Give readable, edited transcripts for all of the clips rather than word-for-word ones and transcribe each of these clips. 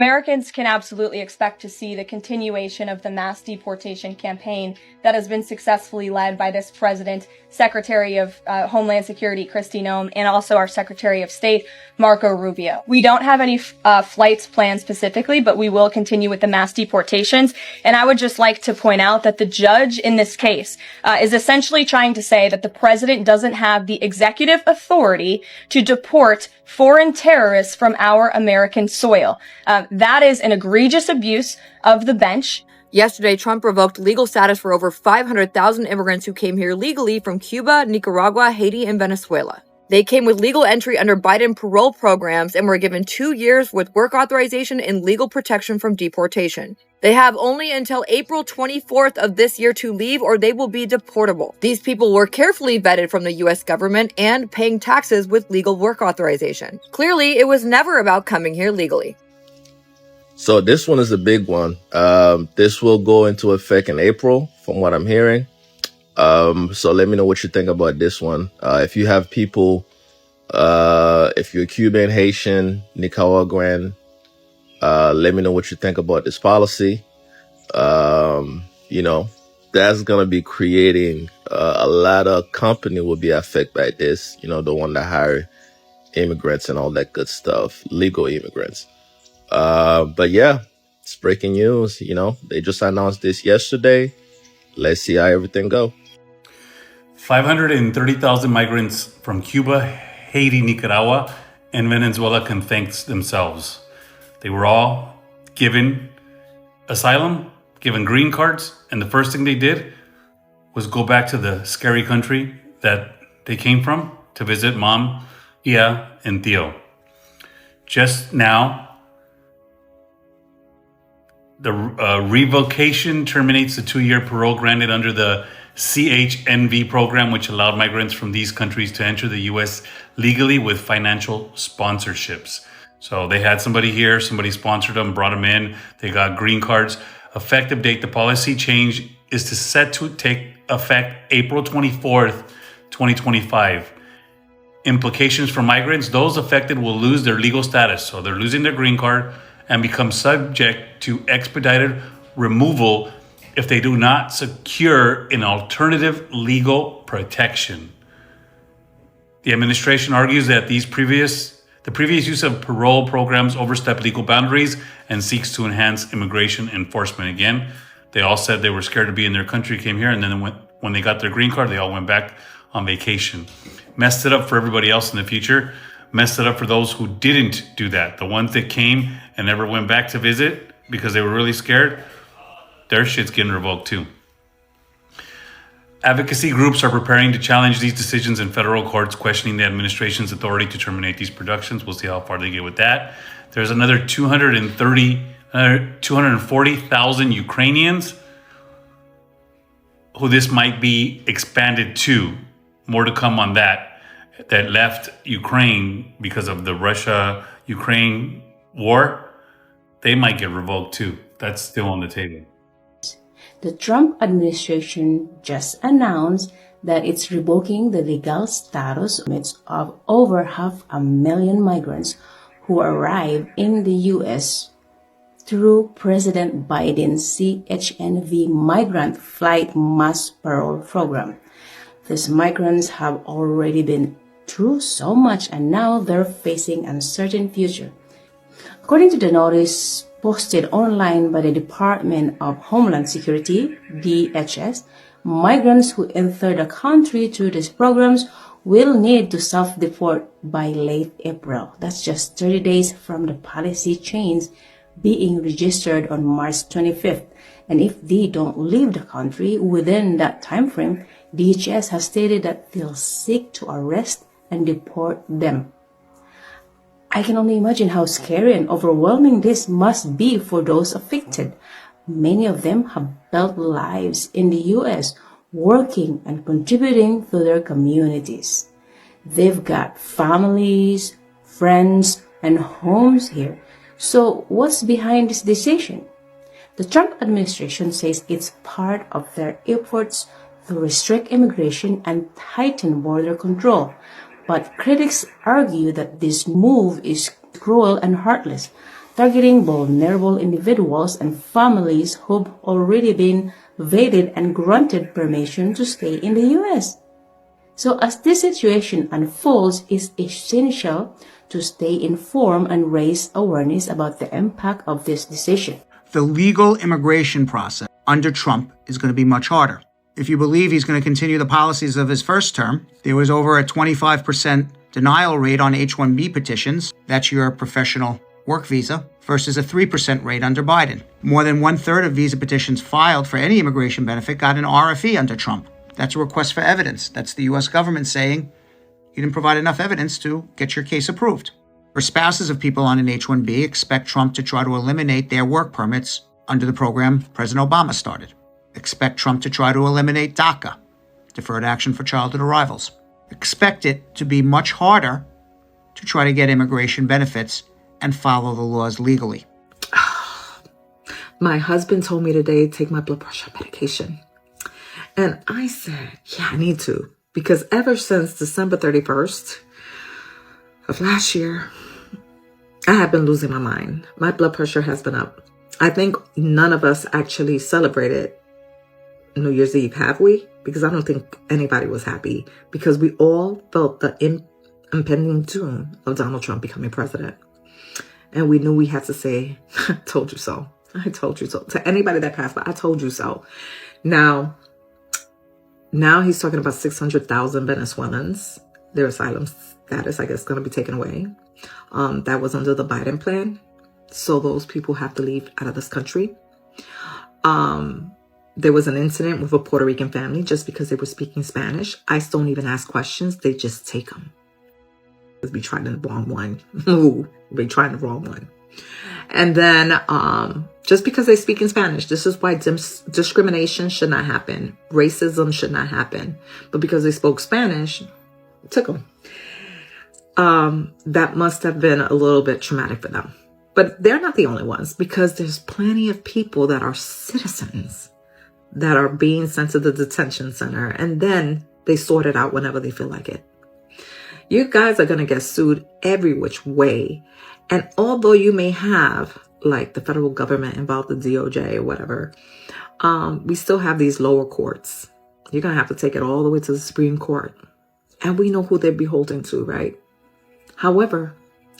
Americans can absolutely expect to see the continuation of the mass deportation campaign that has been successfully led by this president, Secretary of Homeland Security, Kristi Noem, and also our Secretary of State, Marco Rubio. We don't have any flights planned specifically, but we will continue with the mass deportations. And I would just like to point out that the judge in this case is essentially trying to say that the president doesn't have the executive authority to deport foreign terrorists from our American soil. That is an egregious abuse of the bench. Yesterday, Trump revoked legal status for over 500,000 immigrants who came here legally from Cuba, Nicaragua, Haiti, and Venezuela. They came with legal entry under Biden parole programs and were given 2 years with work authorization and legal protection from deportation. They have only until April 24th of this year to leave or they will be deportable. These people were carefully vetted from the U.S. government and paying taxes with legal work authorization. Clearly, it was never about coming here legally. So this one is a big one. This will go into effect in April, from what I'm hearing. So let me know what you think about this one. If you have people, if you're Cuban, Haitian, Nicaraguan, let me know what you think about this policy. That's going to be creating a lot of company will be affected by this, the one that hire immigrants and all that good stuff, legal immigrants. But yeah, it's breaking news. They just announced this yesterday. Let's see how everything go. 530,000 migrants from Cuba, Haiti, Nicaragua, and Venezuela can thank themselves. They were all given asylum, given green cards, and the first thing they did was go back to the scary country that they came from to visit Mom, Ia, and Theo. Just now, the revocation terminates the 2-year parole granted under the CHNV program, which allowed migrants from these countries to enter the U.S. legally with financial sponsorships. So they had somebody here, somebody sponsored them, brought them in, they got green cards. Effective date, the policy change is set to take effect April 24th, 2025. Implications for migrants, those affected will lose their legal status. So they're losing their green card and become subject to expedited removal if they do not secure an alternative legal protection. The administration argues that the previous use of parole programs overstep legal boundaries and seeks to enhance immigration enforcement. Again, they all said they were scared to be in their country, came here, and then when they got their green card, they all went back on vacation. Messed it up for everybody else in the future. Messed it up for those who didn't do that. The ones that came and never went back to visit because they were really scared, their shit's getting revoked too. Advocacy groups are preparing to challenge these decisions in federal courts, questioning the administration's authority to terminate these productions. We'll see how far they get with that. There's another 240,000 Ukrainians who this might be expanded to. More to come on that left Ukraine because of the Russia-Ukraine war. They might get revoked too. That's still on the table. The Trump administration just announced that it's revoking the legal status of over 500,000 migrants who arrived in the U.S. through President Biden's CHNV migrant flight mass parole program. These migrants have already been through so much and now they're facing an uncertain future. According to the notice posted online by the Department of Homeland Security, DHS, migrants who enter the country through these programs will need to self-deport by late April. That's just 30 days from the policy change being registered on March 25th. And if they don't leave the country within that time frame, DHS has stated that they'll seek to arrest and deport them. I can only imagine how scary and overwhelming this must be for those affected. Many of them have built lives in the U.S., working and contributing to their communities. They've got families, friends, and homes here. So what's behind this decision? The Trump administration says it's part of their efforts to restrict immigration and tighten border control. But critics argue that this move is cruel and heartless. targeting vulnerable individuals and families who've already been vetted and granted permission to stay in the U.S. So as this situation unfolds, it's essential to stay informed and raise awareness about the impact of this decision. The legal immigration process under Trump is going to be much harder. If you believe he's going to continue the policies of his first term, there was over a 25% denial rate on H-1B petitions. That's your professional work visa, versus a 3% rate under Biden. More than 1/3 of visa petitions filed for any immigration benefit got an RFE under Trump. That's a request for evidence. That's the U.S. government saying you didn't provide enough evidence to get your case approved. For spouses of people on an H-1B, expect Trump to try to eliminate their work permits under the program President Obama started. Expect Trump to try to eliminate DACA, Deferred Action for Childhood Arrivals. Expect it to be much harder to try to get immigration benefits and follow the laws legally. My husband told me today to take my blood pressure medication. And I said, yeah, I need to. Because ever since December 31st of last year, I have been losing my mind. My blood pressure has been up. I think none of us actually celebrated New Year's Eve, have we? Because I don't think anybody was happy. Because we all felt the impending doom of Donald Trump becoming president. And we knew we had to say, I told you so. I told you so. To anybody that passed by, I told you so. Now he's talking about 600,000 Venezuelans. Their asylum status, I guess, going to be taken away. That was under the Biden plan. So those people have to leave out of this country. There was an incident with a Puerto Rican family just because they were speaking Spanish. ICE don't even ask questions. They just take them. Be trying the wrong one. Ooh, be trying the wrong one. And then just because they speak in Spanish, this is why discrimination should not happen. Racism should not happen. But because they spoke Spanish, took them. That must have been a little bit traumatic for them. But they're not the only ones, because there's plenty of people that are citizens that are being sent to the detention center, and then they sort it out whenever they feel like it. You guys are going to get sued every which way. And although you may have, like, the federal government involved, the DOJ or whatever, we still have these lower courts. You're going to have to take it all the way to the Supreme Court. And we know who they're beholden to, right? However,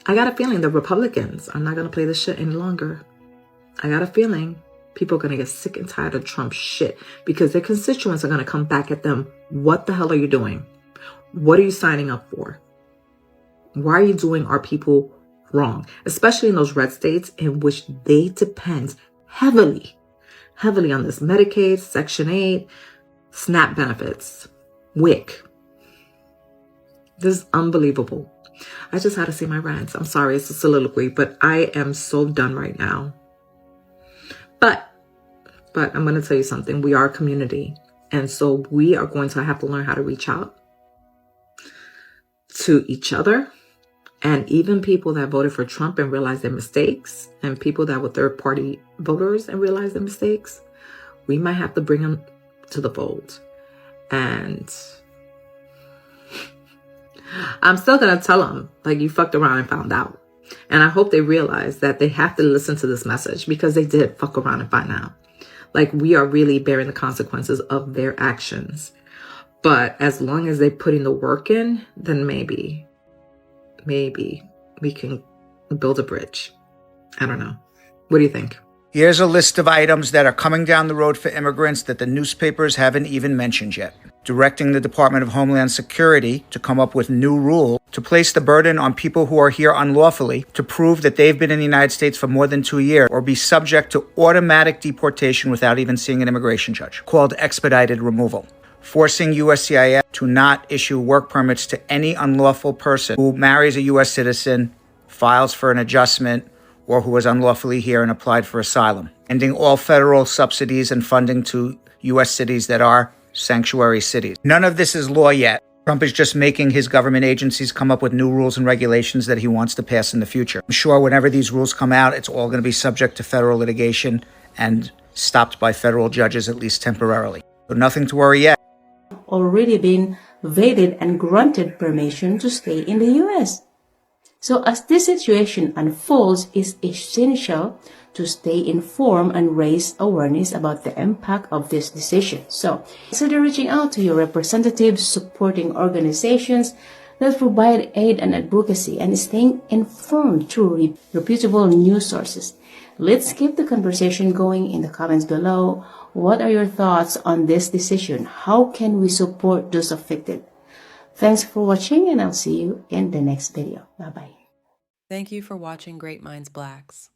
I got a feeling the Republicans are not going to play this shit any longer. I got a feeling people are going to get sick and tired of Trump's shit, because their constituents are going to come back at them. What the hell are you doing? What are you signing up for? Why are you doing our people wrong? Especially in those red states in which they depend heavily on this Medicaid, Section 8, SNAP benefits, WIC. This is unbelievable. I just had to say my rants. I'm sorry, it's a soliloquy, but I am so done right now. But I'm going to tell you something. We are a community. And so we are going to have to learn how to reach out to each other, and even people that voted for Trump and realized their mistakes, and people that were third-party voters and realized their mistakes. We might have to bring them to the fold. And I'm still going to tell them, like, you fucked around and found out. And I hope they realize that they have to listen to this message, because they did fuck around and find out. Like, we are really bearing the consequences of their actions. But as long as they're putting the work in, then maybe we can build a bridge. I don't know. What do you think? Here's a list of items that are coming down the road for immigrants that the newspapers haven't even mentioned yet. Directing the Department of Homeland Security to come up with new rules to place the burden on people who are here unlawfully to prove that they've been in the United States for more than 2 years, or be subject to automatic deportation without even seeing an immigration judge, called expedited removal. Forcing USCIS to not issue work permits to any unlawful person who marries a U.S. citizen, files for an adjustment, or who was unlawfully here and applied for asylum. Ending all federal subsidies and funding to U.S. cities that are sanctuary cities. None of this is law yet. Trump is just making his government agencies come up with new rules and regulations that he wants to pass in the future. I'm sure whenever these rules come out, it's all going to be subject to federal litigation and stopped by federal judges, at least temporarily. So nothing to worry yet. Already been vetted and granted permission to stay in the U.S. So as this situation unfolds, it's essential to stay informed and raise awareness about the impact of this decision. So consider reaching out to your representatives, supporting organizations that provide aid and advocacy, and staying informed through reputable news sources. Let's keep the conversation going in the comments below. What are your thoughts on this decision? How can we support those affected? Thanks for watching, and I'll see you in the next video. Bye-bye. Thank you for watching Great Minds Blacks.